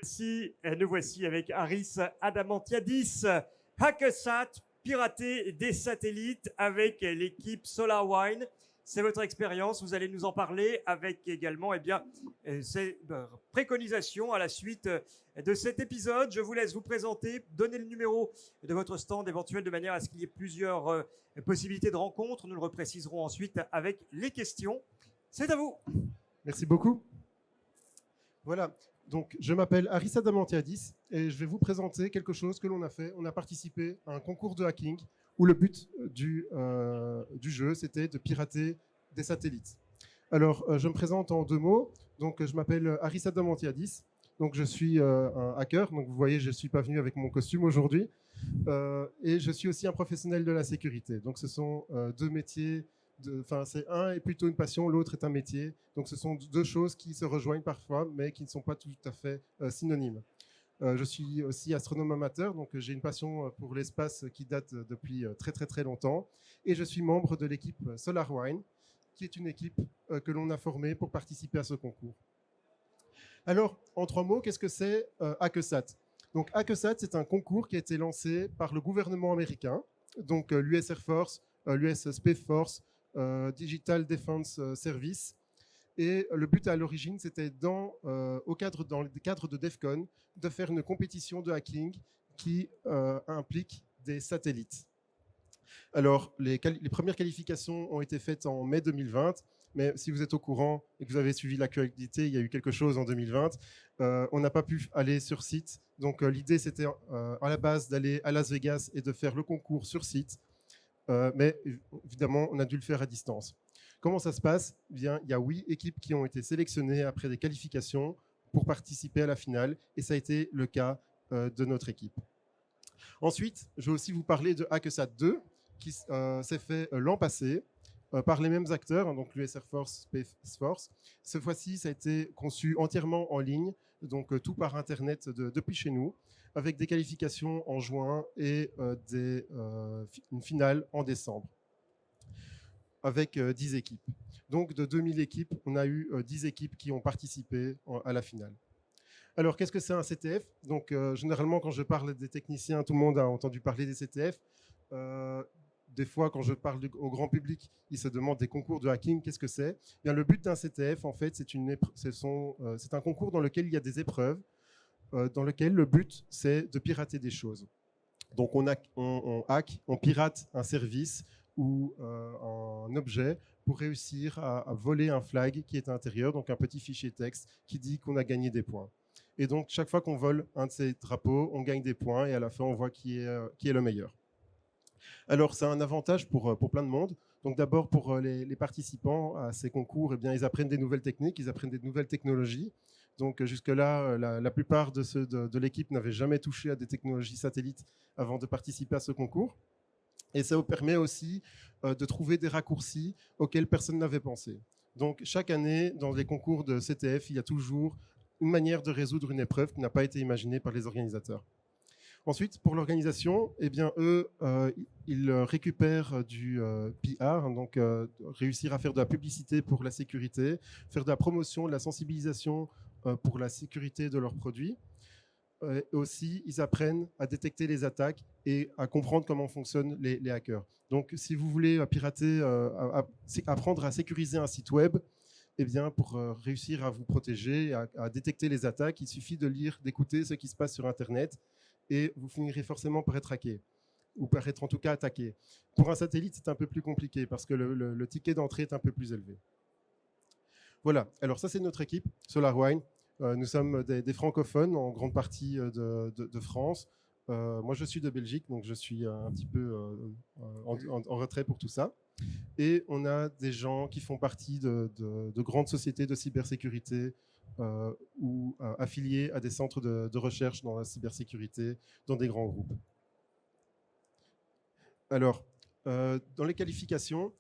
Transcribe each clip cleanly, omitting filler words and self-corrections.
voici, nous voici avec Aris Adamantiadis, Hackesat, pirater des satellites avec l'équipe SolarWine. C'est votre expérience, vous allez nous en parler avec également ces préconisations à la suite de cet épisode. Je vous laisse vous présenter, donner le numéro de votre stand éventuel de manière à ce qu'il y ait plusieurs possibilités de rencontres. Nous le repréciserons ensuite avec les questions. C'est à vous. Merci beaucoup. Voilà, donc je m'appelle Aris Adamantiadis et je vais vous présenter quelque chose que l'on a fait. On a participé à un concours de hacking où le but du jeu, c'était de pirater des satellites. Alors, je me présente en 2 mots. Donc, je m'appelle Aris Adamantiadis. Donc, je suis un hacker. Donc, vous voyez, je ne suis pas venu avec mon costume aujourd'hui. Et je suis aussi un professionnel de la sécurité. Donc, ce sont 2 métiers. C'est un est plutôt une passion, l'autre est un métier. Donc, ce sont 2 choses qui se rejoignent parfois, mais qui ne sont pas tout à fait synonymes. Je suis aussi astronome amateur, donc j'ai une passion pour l'espace qui date depuis très très très longtemps. Et je suis membre de l'équipe SolarWine, qui est une équipe que l'on a formée pour participer à ce concours. Alors, en 3 mots, qu'est-ce que c'est Hackesat? Donc, Hackesat, c'est un concours qui a été lancé par le gouvernement américain, donc l'US Air Force, l'US Space Force, Digital Defense Service. Et le but à l'origine, c'était dans le cadre de DEFCON, de faire une compétition de hacking qui implique des satellites. Alors, les premières qualifications ont été faites en mai 2020, mais si vous êtes au courant et que vous avez suivi l'actualité, il y a eu quelque chose en 2020. On n'a pas pu aller sur site. Donc, l'idée, c'était à la base d'aller à Las Vegas et de faire le concours sur site. Mais évidemment, on a dû le faire à distance. Comment ça se passe? Eh bien, il y a 8 équipes qui ont été sélectionnées après des qualifications pour participer à la finale, et ça a été le cas de notre équipe. Ensuite, je vais aussi vous parler de Hackesat 2, qui s'est fait l'an passé par les mêmes acteurs, donc l'US Air Force, Space Force. Cette fois-ci, ça a été conçu entièrement en ligne, donc tout par Internet depuis chez nous, avec des qualifications en juin et une finale en décembre, avec 10 équipes. Donc de 2000 équipes, on a eu 10 équipes qui ont participé à la finale. Alors, qu'est-ce que c'est un CTF? Donc, généralement, quand je parle des techniciens, tout le monde a entendu parler des CTF. Des fois, quand je parle au grand public, ils se demandent des concours de hacking, qu'est-ce que c'est? Bien, le but d'un CTF, en fait, c'est un concours dans lequel il y a des épreuves, dans lequel le but, c'est de pirater des choses. Donc, on hack, on pirate un service ou un objet pour réussir à voler un flag qui est à l'intérieur, donc un petit fichier texte qui dit qu'on a gagné des points. Et donc, chaque fois qu'on vole un de ces drapeaux, on gagne des points et à la fin, on voit qui est le meilleur. Alors, c'est un avantage pour plein de monde. Donc, d'abord, pour les participants à ces concours, eh bien, ils apprennent des nouvelles techniques, ils apprennent des nouvelles technologies. Donc, jusque-là, la plupart de ceux de l'équipe n'avaient jamais touché à des technologies satellites avant de participer à ce concours. Et ça vous permet aussi de trouver des raccourcis auxquels personne n'avait pensé. Donc, chaque année, dans les concours de CTF, il y a toujours une manière de résoudre une épreuve qui n'a pas été imaginée par les organisateurs. Ensuite, pour l'organisation, eh bien, eux, ils récupèrent du PR, donc réussir à faire de la publicité pour la sécurité, faire de la promotion, de la sensibilisation pour la sécurité de leurs produits. Et aussi, ils apprennent à détecter les attaques et à comprendre comment fonctionnent les hackers. Donc, si vous voulez pirater, apprendre à sécuriser un site web, eh bien, pour réussir à vous protéger, à détecter les attaques, il suffit de lire, d'écouter ce qui se passe sur Internet et vous finirez forcément par être hacké, ou par être en tout cas attaqué. Pour un satellite, c'est un peu plus compliqué parce que le ticket d'entrée est un peu plus élevé. Voilà, alors ça c'est notre équipe, SolarWine. Nous sommes des francophones en grande partie de France. Moi je suis de Belgique, donc je suis un petit peu en retrait pour tout ça. Et on a des gens qui font partie de grandes sociétés de cybersécurité ou affiliés à des centres de recherche dans la cybersécurité, dans des grands groupes. Alors, dans les qualifications,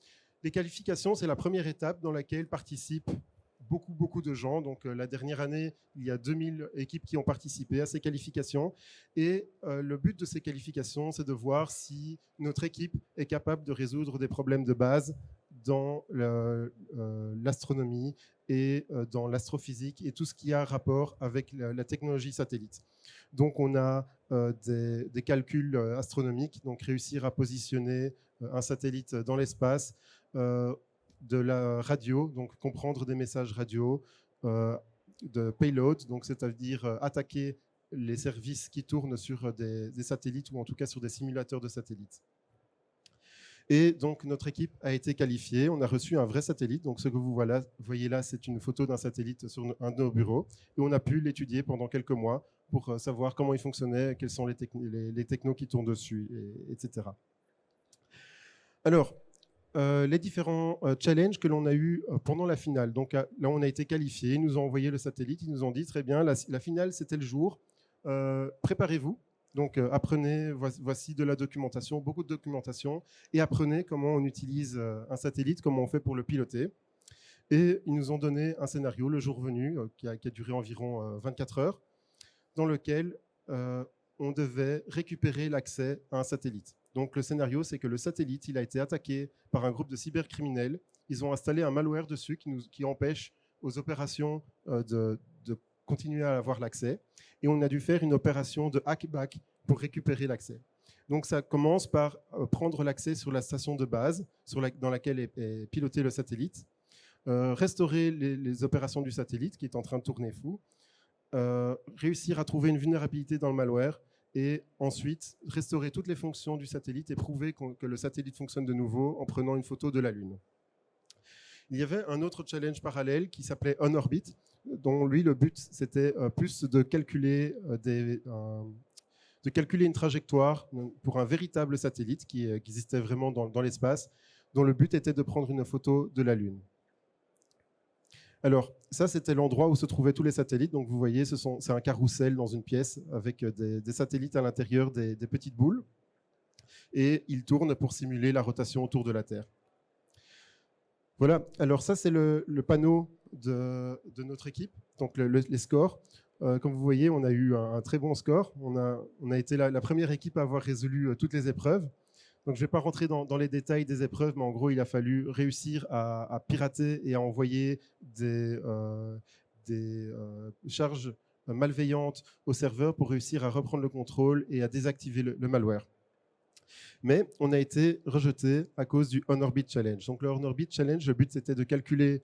c'est la première étape dans laquelle participent beaucoup de gens. Donc, la dernière année, il y a 2000 équipes qui ont participé à ces qualifications. Et le but de ces qualifications, c'est de voir si notre équipe est capable de résoudre des problèmes de base dans l'astronomie et dans l'astrophysique et tout ce qui a rapport avec la technologie satellite. Donc on a des calculs astronomiques, donc réussir à positionner un satellite dans l'espace, de la radio, donc comprendre des messages radio, de payload, donc c'est-à-dire attaquer les services qui tournent sur des satellites ou en tout cas sur des simulateurs de satellites. Et donc notre équipe a été qualifiée, on a reçu un vrai satellite, donc ce que vous voyez là, c'est une photo d'un satellite sur un de nos bureaux, et on a pu l'étudier pendant quelques mois pour savoir comment il fonctionnait, quels sont les technos qui tournent dessus, etc. Alors, les différents challenges que l'on a eus pendant la finale. Donc là, on a été qualifiés, ils nous ont envoyé le satellite, ils nous ont dit, très bien, la finale, c'était le jour, préparez-vous. Donc apprenez, voici de la documentation, beaucoup de documentation, et apprenez comment on utilise un satellite, comment on fait pour le piloter. Et ils nous ont donné un scénario le jour venu, qui a duré environ 24 heures, dans lequel on devait récupérer l'accès à un satellite. Donc le scénario, c'est que le satellite, il a été attaqué par un groupe de cybercriminels. Ils ont installé un malware dessus qui empêche aux opérations de continuer à avoir l'accès. Et on a dû faire une opération de hackback pour récupérer l'accès. Donc ça commence par prendre l'accès sur la station de base dans laquelle est piloté le satellite, restaurer les opérations du satellite qui est en train de tourner fou, réussir à trouver une vulnérabilité dans le malware et ensuite restaurer toutes les fonctions du satellite et prouver que le satellite fonctionne de nouveau en prenant une photo de la Lune. Il y avait un autre challenge parallèle qui s'appelait On Orbit, dont lui, le but, c'était plus de calculer, une trajectoire pour un véritable satellite qui existait vraiment dans l'espace, dont le but était de prendre une photo de la Lune. Alors, ça, c'était l'endroit où se trouvaient tous les satellites. Donc, vous voyez, c'est un carrousel dans une pièce avec des satellites à l'intérieur, des petites boules. Et ils tournent pour simuler la rotation autour de la Terre. Voilà, alors ça, c'est le panneau de notre équipe, donc les scores. Comme vous voyez, on a eu un très bon score. On a été la première équipe à avoir résolu toutes les épreuves. Donc, je ne vais pas rentrer dans les détails des épreuves, mais en gros, il a fallu réussir à pirater et à envoyer des charges malveillantes au serveur pour réussir à reprendre le contrôle et à désactiver le malware. Mais on a été rejeté à cause du On-Orbit Challenge. Donc, le On-Orbit Challenge, le but, c'était de calculer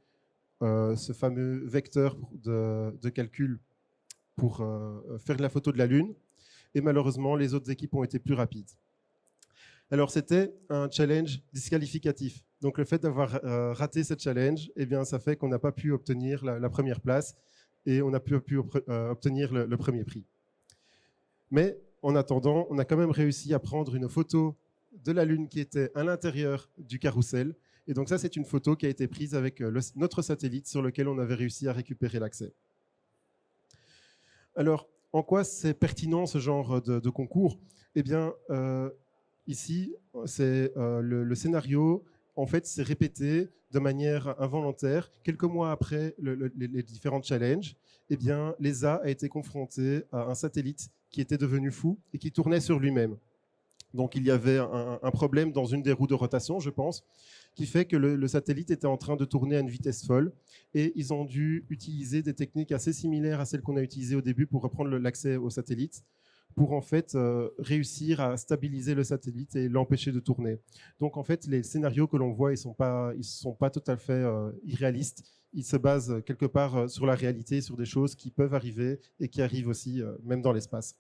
ce fameux vecteur de calcul pour faire de la photo de la Lune. Et malheureusement, les autres équipes ont été plus rapides. Alors, c'était un challenge disqualificatif. Donc, le fait d'avoir raté ce challenge, eh bien, ça fait qu'on n'a pas pu obtenir la première place et on n'a pu obtenir le premier prix. Mais en attendant, on a quand même réussi à prendre une photo de la Lune qui était à l'intérieur du carrousel. Et donc, ça, c'est une photo qui a été prise avec notre satellite sur lequel on avait réussi à récupérer l'accès. Alors, en quoi c'est pertinent ce genre de concours ? Eh bien, ici, c'est le scénario, en fait, s'est répété de manière involontaire. Quelques mois après les différents challenges, eh bien, l'ESA a été confrontée à un satellite qui était devenu fou et qui tournait sur lui-même. Donc, il y avait un problème dans une des roues de rotation, je pense, qui fait que le satellite était en train de tourner à une vitesse folle et ils ont dû utiliser des techniques assez similaires à celles qu'on a utilisées au début pour reprendre l'accès au satellite, pour en fait réussir à stabiliser le satellite et l'empêcher de tourner. Donc en fait, les scénarios que l'on voit, ils sont pas tout à fait irréalistes. Ils se basent quelque part sur la réalité, sur des choses qui peuvent arriver et qui arrivent aussi même dans l'espace.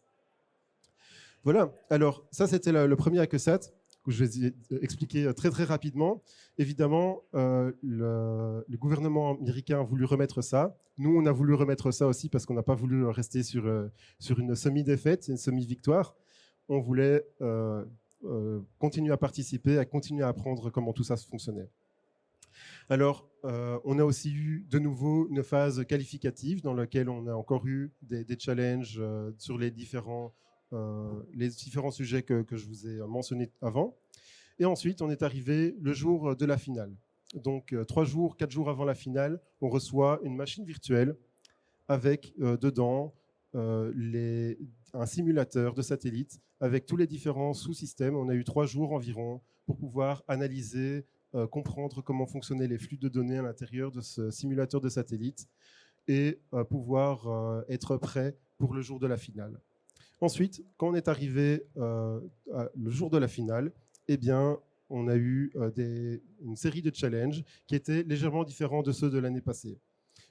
Voilà, alors ça c'était le premier hackesat que je vais expliquer très très rapidement. Évidemment, le gouvernement américain a voulu remettre ça. Nous, on a voulu remettre ça aussi parce qu'on n'a pas voulu rester sur une semi-défaite, une semi-victoire. On voulait continuer à participer, à continuer à apprendre comment tout ça fonctionnait. Alors, on a aussi eu de nouveau une phase qualificative dans laquelle on a encore eu des challenges sur les différents sujets que je vous ai mentionnés avant. Et ensuite, on est arrivé le jour de la finale. Donc, 4 jours avant la finale, on reçoit une machine virtuelle avec dedans un simulateur de satellite avec tous les différents sous-systèmes. On a eu 3 jours environ pour pouvoir analyser comprendre comment fonctionnaient les flux de données à l'intérieur de ce simulateur de satellite et pouvoir être prêt pour le jour de la finale. Ensuite, quand on est arrivé le jour de la finale, eh bien, on a eu une série de challenges qui étaient légèrement différents de ceux de l'année passée.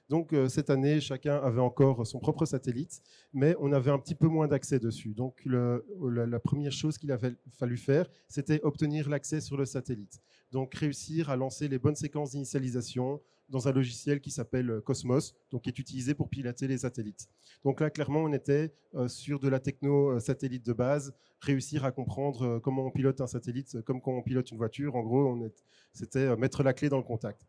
Donc, cette année, chacun avait encore son propre satellite, mais on avait un petit peu moins d'accès dessus. Donc, la première chose qu'il avait fallu faire, c'était obtenir l'accès sur le satellite. Donc, réussir à lancer les bonnes séquences d'initialisation dans un logiciel qui s'appelle Cosmos, donc qui est utilisé pour piloter les satellites. Donc là, clairement, on était sur de la techno satellite de base, réussir à comprendre comment on pilote un satellite, comme quand on pilote une voiture. En gros, c'était mettre la clé dans le contact.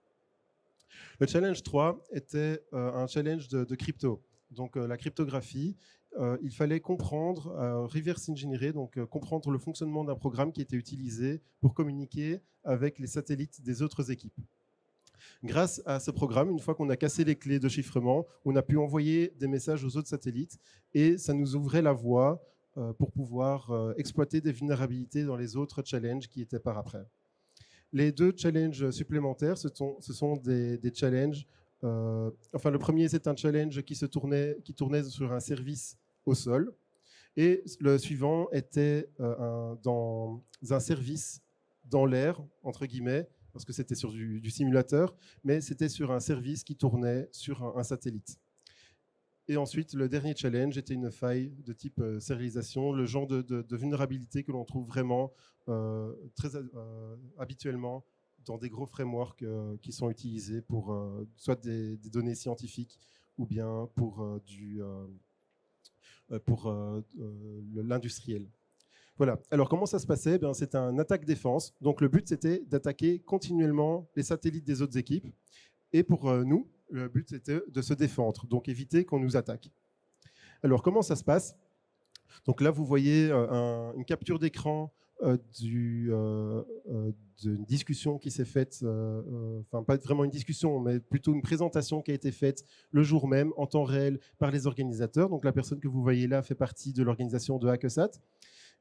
Le challenge 3 était un challenge de crypto, donc la cryptographie. Il fallait comprendre, reverse engineer, donc comprendre le fonctionnement d'un programme qui était utilisé pour communiquer avec les satellites des autres équipes. Grâce à ce programme, une fois qu'on a cassé les clés de chiffrement, on a pu envoyer des messages aux autres satellites et ça nous ouvrait la voie pour pouvoir exploiter des vulnérabilités dans les autres challenges qui étaient par après. Les deux challenges supplémentaires, ce sont des challenges. Enfin, le premier, c'est un challenge qui tournait sur un service au sol. Et le suivant était dans un service dans l'air, entre guillemets, parce que c'était sur du simulateur, mais c'était sur un service qui tournait sur un satellite. Et ensuite, le dernier challenge était une faille de type sérialisation, le genre de vulnérabilité que l'on trouve vraiment très habituellement dans des gros frameworks qui sont utilisés pour soit des données scientifiques ou bien pour l'industriel. Voilà. Alors, comment ça se passait? C'était un attaque-défense. Donc, le but, c'était d'attaquer continuellement les satellites des autres équipes. Et pour nous, le but, c'était de se défendre, donc éviter qu'on nous attaque. Alors, comment ça se passe? Donc là, vous voyez une capture d'écran d'une discussion qui s'est faite, enfin pas vraiment une discussion, mais plutôt une présentation qui a été faite le jour même, en temps réel, par les organisateurs. Donc la personne que vous voyez là fait partie de l'organisation de Hackesat.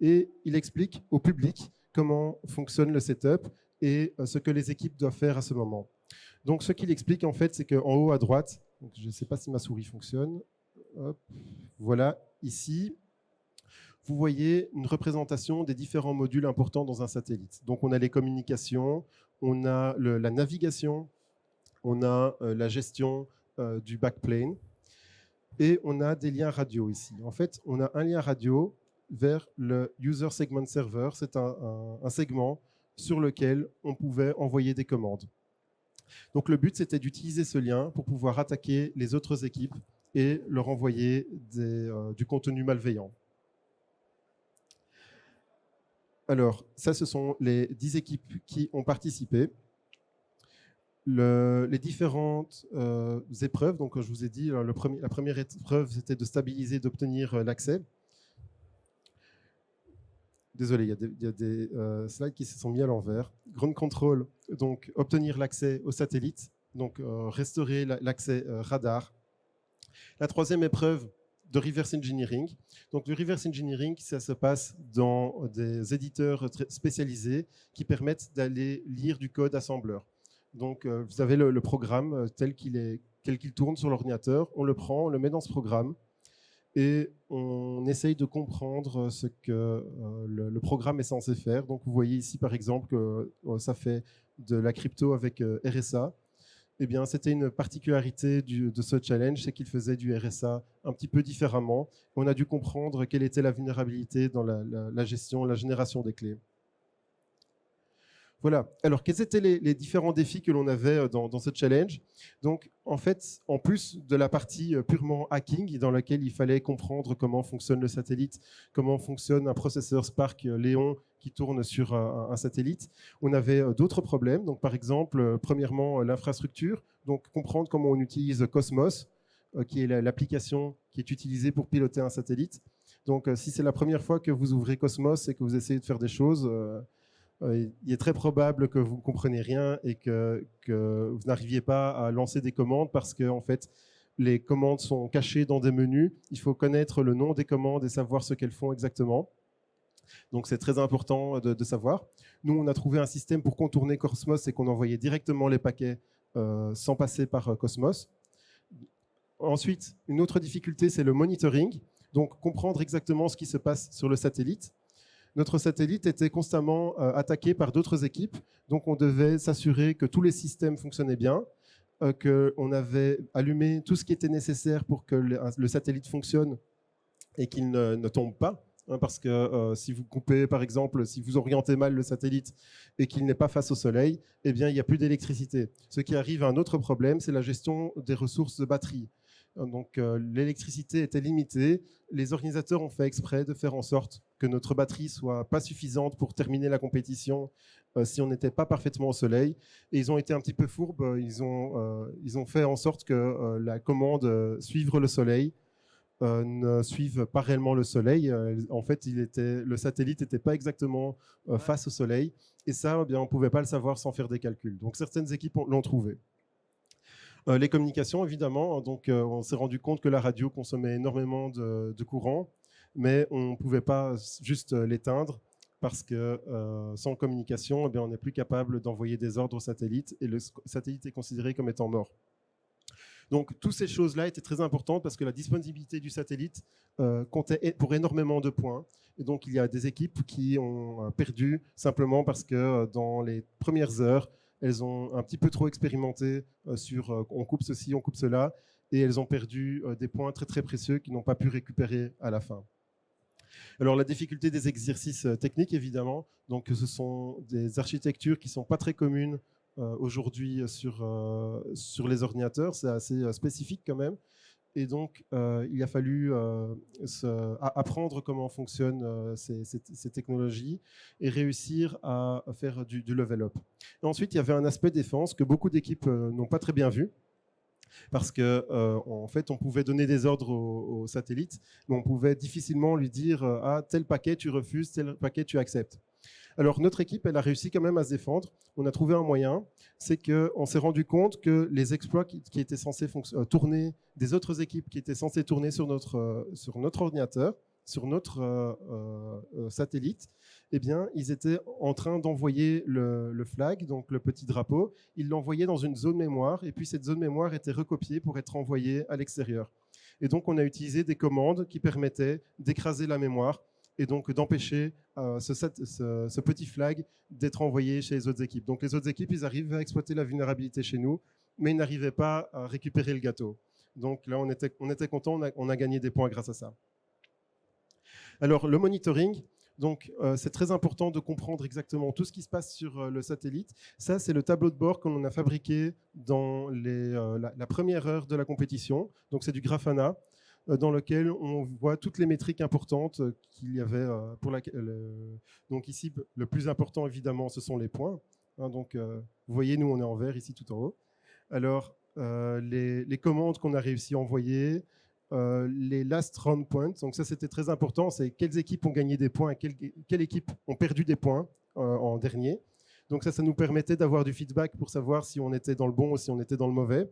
Et il explique au public comment fonctionne le setup et ce que les équipes doivent faire à ce moment. Donc, ce qu'il explique, en fait, c'est qu'en haut à droite, donc je ne sais pas si ma souris fonctionne, hop, voilà, ici, vous voyez une représentation des différents modules importants dans un satellite. Donc, on a les communications, on a la navigation, on a la gestion du backplane et on a des liens radio ici. En fait, on a un lien radio vers le User Segment Server. C'est un segment sur lequel on pouvait envoyer des commandes. Donc le but, c'était d'utiliser ce lien pour pouvoir attaquer les autres équipes et leur envoyer du contenu malveillant. Alors, ça, ce sont les 10 équipes qui ont participé. Les différentes épreuves, donc je vous ai dit, la première épreuve, c'était de stabiliser, d'obtenir l'accès. Désolé, il y a des slides qui se sont mis à l'envers. Ground control, donc obtenir l'accès au satellite, donc restaurer l'accès radar. La troisième épreuve de reverse engineering. Donc le reverse engineering, ça se passe dans des éditeurs spécialisés qui permettent d'aller lire du code assembleur. Donc vous avez le programme tel qu'il tourne sur l'ordinateur, on le prend, on le met dans ce programme, et on essaye de comprendre ce que le programme est censé faire. Donc vous voyez ici par exemple que ça fait de la crypto avec RSA. Eh bien, c'était une particularité de ce challenge, c'est qu'il faisait du RSA un petit peu différemment. On a dû comprendre quelle était la vulnérabilité dans la gestion, la génération des clés. Voilà. Alors, quels étaient les différents défis que l'on avait dans ce challenge? Donc, en fait, en plus de la partie purement hacking, dans laquelle il fallait comprendre comment fonctionne le satellite, comment fonctionne un processeur Spark Léon qui tourne sur un satellite, on avait d'autres problèmes. Donc, par exemple, premièrement, l'infrastructure. Donc, comprendre comment on utilise Cosmos, qui est l'application qui est utilisée pour piloter un satellite. Donc, si c'est la première fois que vous ouvrez Cosmos et que vous essayez de faire des choses, il est très probable que vous ne compreniez rien et que vous n'arriviez pas à lancer des commandes parce que en fait, les commandes sont cachées dans des menus. Il faut connaître le nom des commandes et savoir ce qu'elles font exactement. Donc c'est très important de savoir. Nous, on a trouvé un système pour contourner Cosmos et qu'on envoyait directement les paquets sans passer par Cosmos. Ensuite, une autre difficulté, c'est le monitoring. Donc comprendre exactement ce qui se passe sur le satellite. Notre satellite était constamment attaqué par d'autres équipes. Donc on devait s'assurer que tous les systèmes fonctionnaient bien, qu'on avait allumé tout ce qui était nécessaire pour que le satellite fonctionne et qu'il ne tombe pas. Parce que si vous coupez, par exemple, si vous orientez mal le satellite et qu'il n'est pas face au soleil, eh bien, il n'y a plus d'électricité. Ce qui arrive à un autre problème, c'est la gestion des ressources de batterie. Donc, l'électricité était limitée. Les organisateurs ont fait exprès de faire en sorte que notre batterie soit pas suffisante pour terminer la compétition si on n'était pas parfaitement au soleil. Et ils ont été un petit peu fourbes. Ils ont fait en sorte que la commande suivre le soleil ne suivent pas réellement le soleil. En fait, le satellite n'était pas exactement face au soleil. Et ça, eh bien, on ne pouvait pas le savoir sans faire des calculs. Donc, certaines équipes l'ont trouvé. Les communications, évidemment. Donc, on s'est rendu compte que la radio consommait énormément de courant, mais on ne pouvait pas juste l'éteindre parce que sans communication, eh bien, on n'est plus capable d'envoyer des ordres au satellite et le satellite est considéré comme étant mort. Donc, toutes ces choses-là étaient très importantes parce que la disponibilité du satellite comptait pour énormément de points. Et donc, il y a des équipes qui ont perdu simplement parce que dans les premières heures, elles ont un petit peu trop expérimenté sur on coupe ceci, on coupe cela, et elles ont perdu des points très très précieux qu'ils n'ont pas pu récupérer à la fin. Alors, la difficulté des exercices techniques, évidemment. Donc, ce sont des architectures qui ne sont pas très communes aujourd'hui sur les ordinateurs. C'est assez spécifique quand même. Et donc, il a fallu apprendre comment fonctionnent ces technologies et réussir à faire du level up. Et ensuite, il y avait un aspect défense que beaucoup d'équipes n'ont pas très bien vu. Parce qu'en fait, on pouvait donner des ordres au satellite, mais on pouvait difficilement lui dire ah, tel paquet tu refuses, tel paquet tu acceptes. Alors, notre équipe, elle a réussi quand même à se défendre. On a trouvé un moyen, c'est qu'on s'est rendu compte que les exploits qui étaient censés tourner, des autres équipes qui étaient censées tourner sur notre ordinateur, sur notre satellite, eh bien, ils étaient en train d'envoyer le flag, donc le petit drapeau. Ils l'envoyaient dans une zone mémoire, et puis cette zone mémoire était recopiée pour être envoyée à l'extérieur. Et donc, on a utilisé des commandes qui permettaient d'écraser la mémoire et donc d'empêcher ce petit flag d'être envoyé chez les autres équipes. Donc les autres équipes, ils arrivent à exploiter la vulnérabilité chez nous, mais ils n'arrivaient pas à récupérer le gâteau. Donc là, on était contents, on a gagné des points grâce à ça. Alors le monitoring, donc c'est très important de comprendre exactement tout ce qui se passe sur le satellite. Ça, c'est le tableau de bord que l'on a fabriqué dans la première heure de la compétition. Donc c'est du Grafana, dans lequel on voit toutes les métriques importantes qu'il y avait donc ici, le plus important, évidemment, ce sont les points. Donc, vous voyez, nous, on est en vert ici, tout en haut. Alors, les commandes qu'on a réussi à envoyer, les last round points, donc ça, c'était très important, c'est quelles équipes ont gagné des points et quelles équipes ont perdu des points en dernier. Donc ça nous permettait d'avoir du feedback pour savoir si on était dans le bon ou si on était dans le mauvais.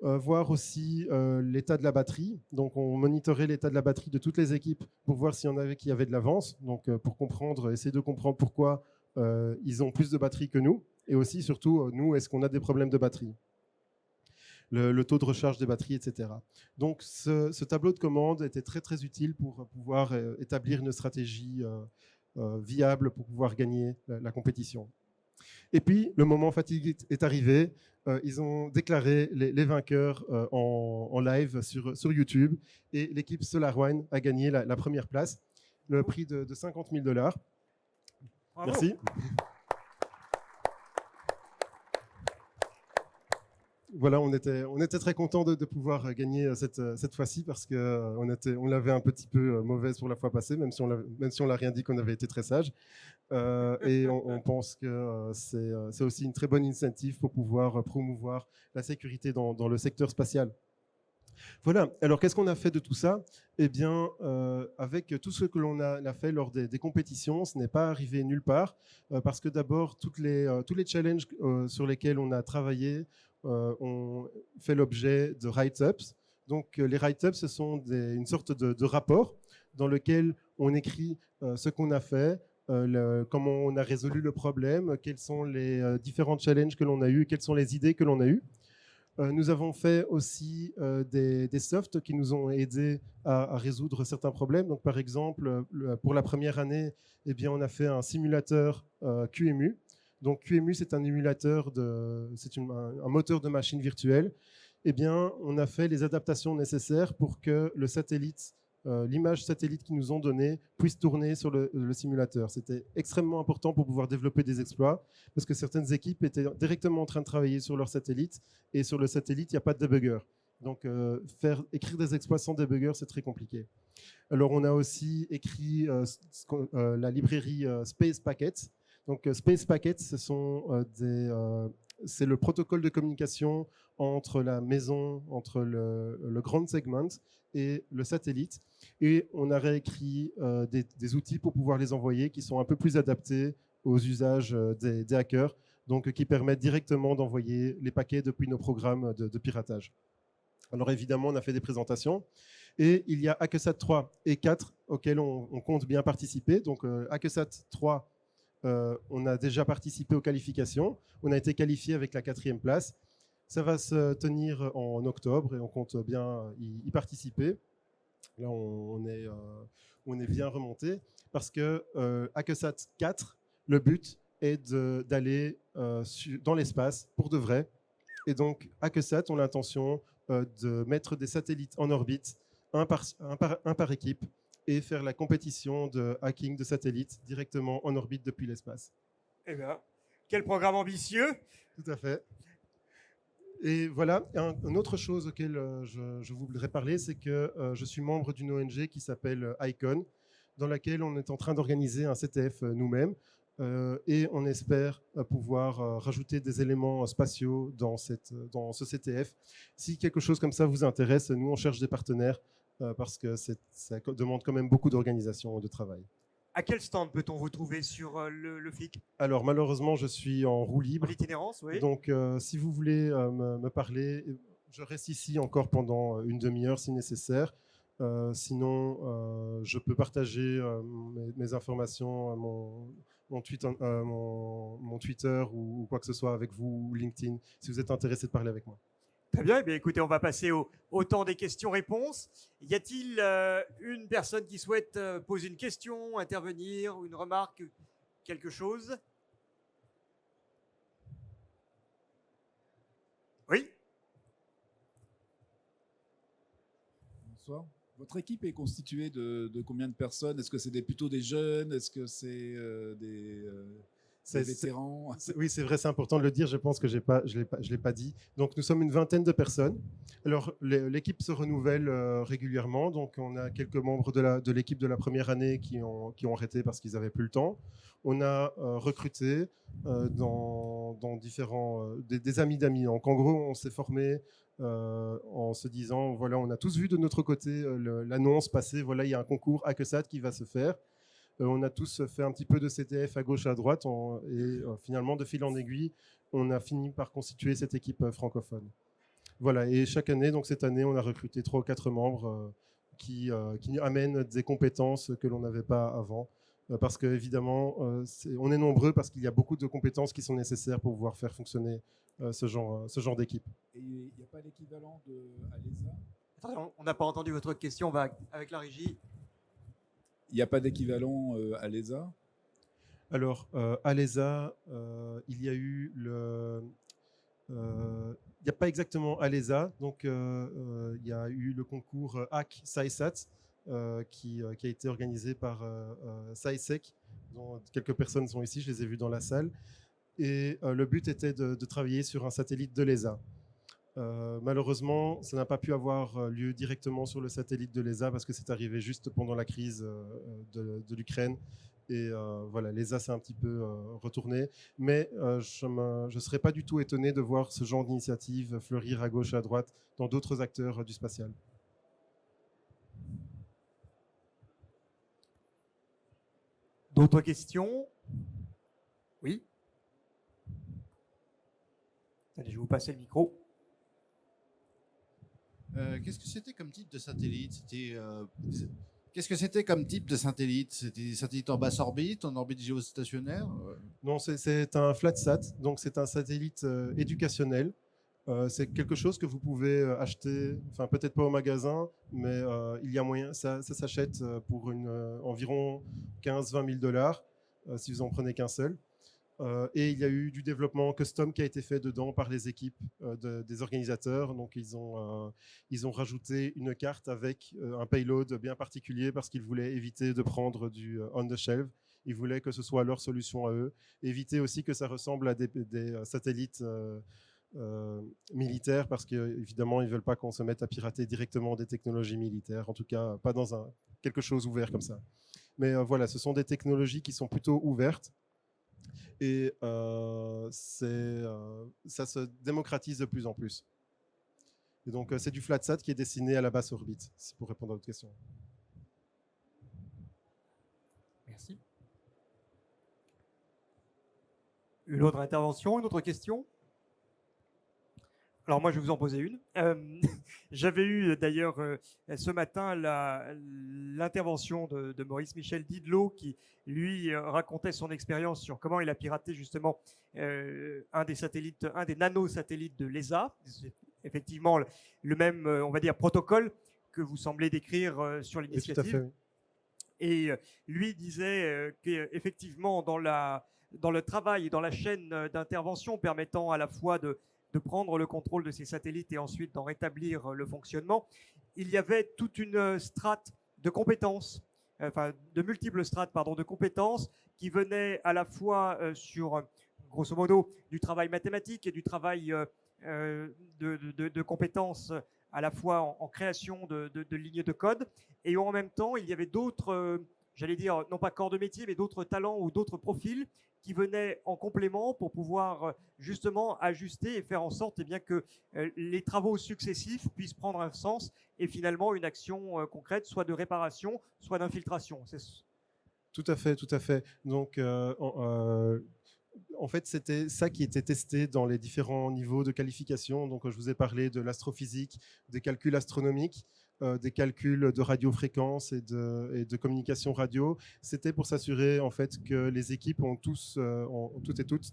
Voir aussi l'état de la batterie. Donc, on monitorait l'état de la batterie de toutes les équipes pour voir s'il y en avait qui avaient de l'avance. Donc, pour essayer de comprendre pourquoi ils ont plus de batterie que nous. Et aussi, surtout, nous, est-ce qu'on a des problèmes de batterie ? Le taux de recharge des batteries, etc. Donc, ce tableau de commande était très, très utile pour pouvoir établir une stratégie viable pour pouvoir gagner la compétition. Et puis, le moment fatidique est arrivé. Ils ont déclaré les vainqueurs en live sur YouTube. Et l'équipe SolarOne a gagné la première place, le prix de $50 000. Bravo. Merci. Voilà, on était très contents de pouvoir gagner cette fois-ci parce qu'on l'avait un petit peu mauvaise pour la fois passée, même si on l'a rien dit qu'on avait été très sage. Et on pense que c'est aussi une très bonne initiative pour pouvoir promouvoir la sécurité dans le secteur spatial. Voilà, alors qu'est-ce qu'on a fait de tout ça ? Eh bien, avec tout ce que l'on a fait lors des compétitions, ce n'est pas arrivé nulle part, parce que d'abord, tous les challenges sur lesquels on a travaillé ont fait l'objet de write-ups. Donc, les write-ups, ce sont une sorte de rapport dans lequel on écrit ce qu'on a fait, comment on a résolu le problème, quels sont les différents challenges que l'on a eus, quelles sont les idées que l'on a eues. Nous avons fait aussi des softs qui nous ont aidés à résoudre certains problèmes. Donc, par exemple, pour la première année, eh bien, on a fait un simulateur QEMU. Donc, QEMU, c'est un émulateur, un moteur de machine virtuelle. Eh bien, on a fait les adaptations nécessaires pour que le satellite, l'image satellite qu'ils nous ont donnée, puisse tourner sur le simulateur. C'était extrêmement important pour pouvoir développer des exploits, parce que certaines équipes étaient directement en train de travailler sur leur satellite, et sur le satellite, il n'y a pas de debugger. Donc, écrire des exploits sans debugger, c'est très compliqué. Alors, on a aussi écrit la librairie Space Packets. Donc, Space Packets, c'est le protocole de communication entre la maison, entre le ground segment et le satellite. Et on a réécrit des outils pour pouvoir les envoyer qui sont un peu plus adaptés aux usages des hackers, donc qui permettent directement d'envoyer les paquets depuis nos programmes de piratage. Alors évidemment, on a fait des présentations. Et il y a Hackesat 3 et 4 auxquels on compte bien participer. Donc Hackesat 3, on a déjà participé aux qualifications. On a été qualifié avec la 4e place. Ça va se tenir en octobre et on compte bien y participer. Là, on est bien remonté parce que Hackesat 4, le but est d'aller dans l'espace pour de vrai. Et donc, Hackesat, on a l'intention de mettre des satellites en orbite, un par équipe, et faire la compétition de hacking de satellites directement en orbite depuis l'espace. Eh bien, quel programme ambitieux! Tout à fait. Et voilà, une autre chose auquel je voudrais parler, c'est que je suis membre d'une ONG qui s'appelle ICON, dans laquelle on est en train d'organiser un CTF nous-mêmes. Et on espère pouvoir rajouter des éléments spatiaux dans ce CTF. Si quelque chose comme ça vous intéresse, nous, on cherche des partenaires parce que ça demande quand même beaucoup d'organisation et de travail. À quel stand peut-on vous trouver sur le FIC? Alors, malheureusement, je suis en roue libre. En itinérance, oui. Donc, si vous voulez me parler, je reste ici encore pendant une demi-heure si nécessaire. Sinon, je peux partager mes informations, mon Twitter ou quoi que ce soit avec vous, ou LinkedIn, si vous êtes intéressé de parler avec moi. Très bien. Eh bien, écoutez, on va passer au temps des questions-réponses. Y a-t-il une personne qui souhaite poser une question, intervenir, ou une remarque, quelque chose? Oui. Bonsoir. Votre équipe est constituée de combien de personnes? Est-ce que c'est plutôt des jeunes? Est-ce que c'est des vétérans? Oui, c'est vrai, c'est important de le dire. Je pense que je ne l'ai pas dit. Donc, nous sommes une vingtaine de personnes. Alors, l'équipe se renouvelle régulièrement. Donc, on a quelques membres de l'équipe de la première année qui ont arrêté parce qu'ils n'avaient plus le temps. On a recruté dans différents des amis d'amis. Donc, en gros, on s'est formé en se disant, voilà, on a tous vu de notre côté l'annonce passer. Voilà, il y a un concours Hackesat qui va se faire. On a tous fait un petit peu de CTF à gauche, à droite, et finalement, de fil en aiguille, on a fini par constituer cette équipe francophone. Voilà, et chaque année, donc cette année, on a recruté 3 ou 4 membres qui amènent des compétences que l'on n'avait pas avant. Parce qu'évidemment, on est nombreux parce qu'il y a beaucoup de compétences qui sont nécessaires pour pouvoir faire fonctionner ce genre d'équipe. Et il n'y a pas l'équivalent à l'ESA? Attendez, on n'a pas entendu votre question, on va avec la régie. Il n'y a pas d'équivalent à l'ESA? Alors, à l'ESA, il y a eu il n'y a pas exactement à l'ESA, donc il y a eu le concours Hack SciSat qui a été organisé par SciSec, dont quelques personnes sont ici, je les ai vues dans la salle. Et le but était de travailler sur un satellite de l'ESA. Malheureusement, ça n'a pas pu avoir lieu directement sur le satellite de l'ESA parce que c'est arrivé juste pendant la crise de l'Ukraine. Et voilà, l'ESA s'est un petit peu retourné. Mais je ne serais pas du tout étonné de voir ce genre d'initiative fleurir à gauche et à droite dans d'autres acteurs du spatial. D'autres questions? Oui. Allez, je vais vous passer le micro. Qu'est-ce que c'était comme type de satellite? C'était Qu'est-ce que c'était comme type de satellite? C'était des satellites en basse orbite, en orbite géostationnaire? Non, c'est un FlatSat, donc c'est un satellite éducationnel. C'est quelque chose que vous pouvez acheter, enfin peut-être pas au magasin, mais il y a moyen, ça s'achète pour environ 15-20 000 dollars si vous en prenez qu'un seul. Et il y a eu du développement custom qui a été fait dedans par les équipes des organisateurs. Donc ils ont rajouté une carte avec un payload bien particulier parce qu'ils voulaient éviter de prendre du on-the-shelf. Ils voulaient que ce soit leur solution à eux. Éviter aussi que ça ressemble à des satellites militaires parce qu'évidemment, ils ne veulent pas qu'on se mette à pirater directement des technologies militaires. En tout cas, pas dans quelque chose ouvert comme ça. Mais voilà, ce sont des technologies qui sont plutôt ouvertes. Et ça se démocratise de plus en plus. Et donc, c'est du FlatSat qui est destiné à la basse orbite, pour répondre à votre question. Merci. Une autre intervention, une autre question? Alors moi, je vais vous en poser une. J'avais eu d'ailleurs ce matin l'intervention de Maurice Michel Didlot qui, lui, racontait son expérience sur comment il a piraté justement un des nanosatellites de l'ESA. C'est effectivement le même, on va dire, protocole que vous semblez décrire sur l'initiative. Oui, tout à fait, oui. Et lui disait qu'effectivement, dans le travail et dans la chaîne d'intervention permettant à la fois de prendre le contrôle de ces satellites et ensuite d'en rétablir le fonctionnement, il y avait toute une strate de compétences, de multiples strates de compétences qui venaient à la fois sur, grosso modo, du travail mathématique et du travail de compétences à la fois en création de lignes de code. Et en même temps, il y avait d'autres, j'allais dire, non pas corps de métier, mais d'autres talents ou d'autres profils qui venaient en complément pour pouvoir justement ajuster et faire en sorte bien que les travaux successifs puissent prendre un sens et finalement une action concrète, soit de réparation, soit d'infiltration. Tout à fait, tout à fait. Donc, en fait, c'était ça qui était testé dans les différents niveaux de qualification. Donc, je vous ai parlé de l'astrophysique, des calculs astronomiques, des calculs de radiofréquence et de communication radio. C'était pour s'assurer en fait que les équipes ont toutes et toutes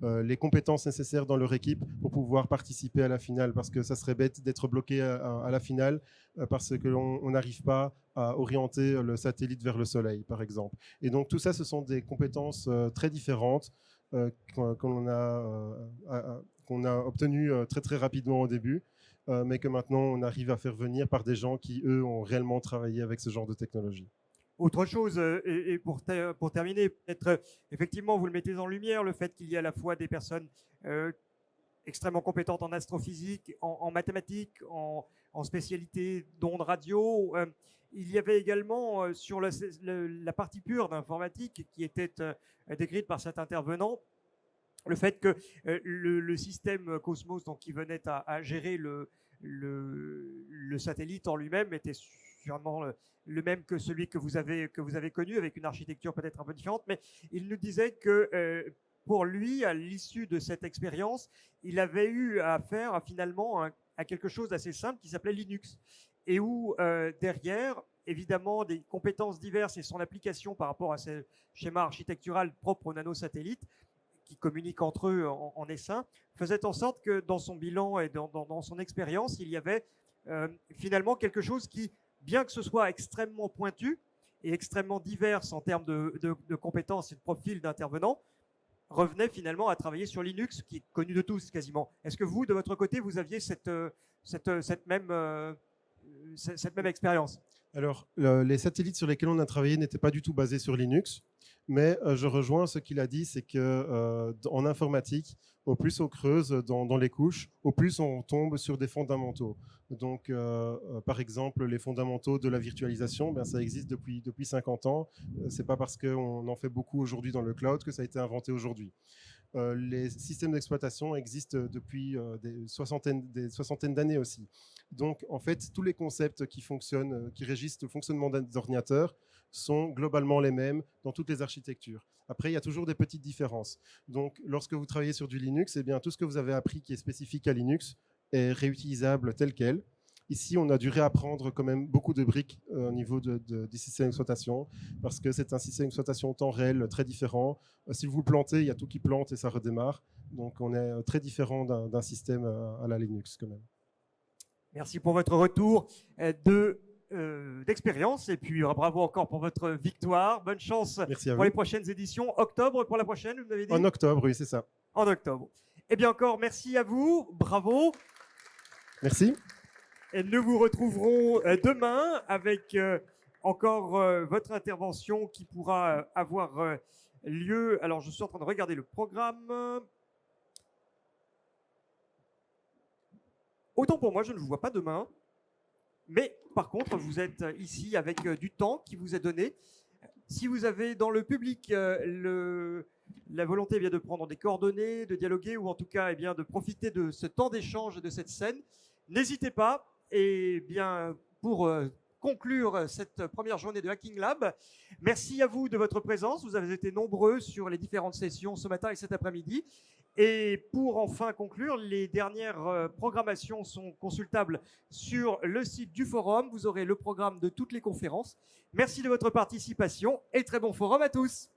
les compétences nécessaires dans leur équipe pour pouvoir participer à la finale, parce que ça serait bête d'être bloqué à la finale parce que l'on n'arrive pas à orienter le satellite vers le Soleil, par exemple. Et donc tout ça, ce sont des compétences très différentes qu'on a obtenues très très rapidement au début, mais que maintenant on arrive à faire venir par des gens qui, eux, ont réellement travaillé avec ce genre de technologie. Autre chose, et pour terminer, peut-être effectivement vous le mettez en lumière, le fait qu'il y ait à la fois des personnes extrêmement compétentes en astrophysique, en mathématiques, en spécialité d'ondes radio. Il y avait également sur la partie pure d'informatique qui était décrite par cet intervenant, le fait que le système Cosmos, donc, qui venait à gérer le satellite en lui-même, était sûrement le même que celui que vous avez connu, avec une architecture peut-être un peu différente, mais il nous disait que pour lui, à l'issue de cette expérience, il avait eu affaire finalement à quelque chose d'assez simple qui s'appelait Linux, et où derrière, évidemment, des compétences diverses et son application par rapport à ce schéma architectural propre aux nanosatellites, qui communiquent entre eux en essaim, faisait en sorte que dans son bilan et dans son expérience, il y avait finalement quelque chose qui, bien que ce soit extrêmement pointu et extrêmement divers en termes de compétences et de profils d'intervenants, revenait finalement à travailler sur Linux, qui est connu de tous quasiment. Est-ce que vous, de votre côté, vous aviez cette même expérience? Alors, les satellites sur lesquels on a travaillé n'étaient pas du tout basés sur Linux, mais je rejoins ce qu'il a dit, c'est que en informatique, au plus on creuse dans les couches, au plus on tombe sur des fondamentaux. Donc, par exemple, les fondamentaux de la virtualisation, ben, ça existe depuis 50 ans. C'est pas parce qu'on en fait beaucoup aujourd'hui dans le cloud que ça a été inventé aujourd'hui. Les systèmes d'exploitation existent depuis des soixantaines d'années aussi. Donc, en fait, tous les concepts qui fonctionnent, qui régissent le fonctionnement des ordinateurs sont globalement les mêmes dans toutes les architectures. Après, il y a toujours des petites différences. Donc, lorsque vous travaillez sur du Linux, eh bien, tout ce que vous avez appris qui est spécifique à Linux est réutilisable tel quel. Ici, on a dû réapprendre quand même beaucoup de briques au niveau du système d'exploitation, parce que c'est un système d'exploitation en temps réel très différent. Si vous plantez, il y a tout qui plante et ça redémarre. Donc, on est très différent d'un système à la Linux quand même. Merci pour votre retour d'expérience et puis bravo encore pour votre victoire. Bonne chance Merci à pour vous. les prochaines éditions. Octobre pour la prochaine, vous m'avez dit? En octobre, oui, c'est ça. En octobre. Eh bien encore, merci à vous. Bravo. Merci. Et nous vous retrouverons demain avec encore votre intervention qui pourra avoir lieu. Alors, je suis en train de regarder le programme. Autant pour moi, je ne vous vois pas demain. Mais par contre, vous êtes ici avec du temps qui vous est donné. Si vous avez dans le public la volonté eh bien, de prendre des coordonnées, de dialoguer ou en tout cas eh bien, de profiter de ce temps d'échange et de cette scène, n'hésitez pas. Et bien, pour conclure cette première journée de Hacking Lab, merci à vous de votre présence. Vous avez été nombreux sur les différentes sessions ce matin et cet après-midi. Et pour enfin conclure, les dernières programmations sont consultables sur le site du forum. Vous aurez le programme de toutes les conférences. Merci de votre participation et très bon forum à tous.